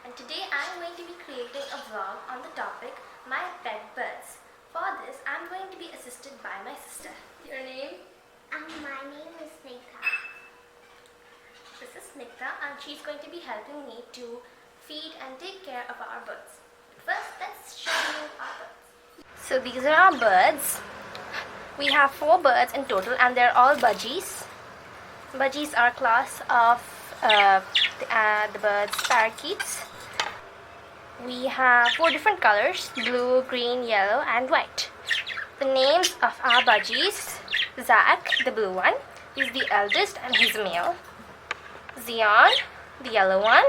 and today I'm going to be creating a vlog on the topic my pet birds. For this I'm going to be assisted by my sister. Your name? My name is Snigdha. This is Snigdha and she's going to be helping me to feed and take care of our birds. First, let's show you our birds. So these are our birds. We have 4 birds in total and they're all budgies. Budgies are a class of the birds parakeets. We have 4 different colors: blue, green, yellow and white. The names of our budgies: Zach, the blue one, he's the eldest and he's a male. Zion, the yellow one,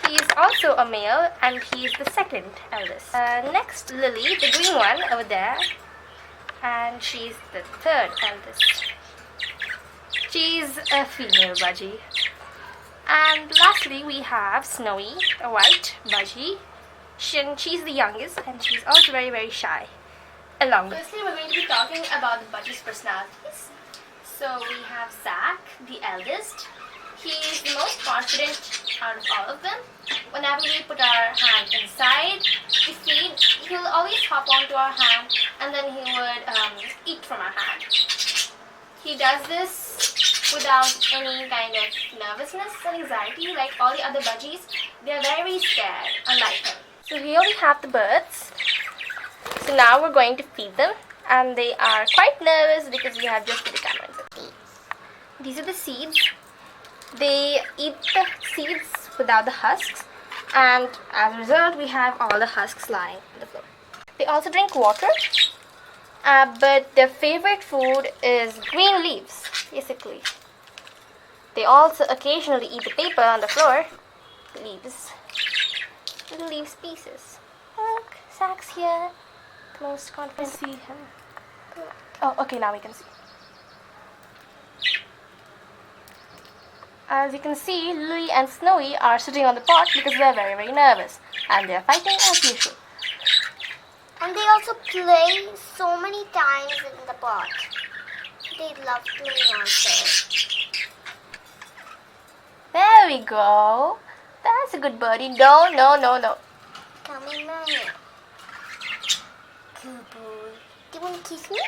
he is also a male and he is the second eldest. Next, Lily, the green one over there, and she's the third eldest. She's a female budgie. And lastly, we have Snowy, a white budgie. She's the youngest and she's also very, very shy. Firstly, we're going to be talking about the budgies' personalities. So we have Zach, the eldest. He's the most confident out of all of them. Whenever we put our hand inside the feed, he'll always hop onto our hand and then he would eat from our hand. He does this without any kind of nervousness and anxiety like all the other budgies. They're very scared, unlike him. So here we have the birds. So now we're going to feed them and they are quite nervous because we have just put the camera inside. These are the seeds. They eat the seeds without the husks, and as a result we have all the husks lying on the floor. They also drink water, but their favorite food is green leaves, basically. They also occasionally eat the paper on the floor, leaves, little leaves pieces. Look, Zach's here, the most confident. See him. Oh, okay, now we can see. As you can see, Lily and Snowy are sitting on the pot because they are very, very nervous. And they are fighting as usual. And they also play so many times in the pot. They love playing also. There we go. That's a good birdie. No. Come in, mommy. Good boy. Do you want to kiss me?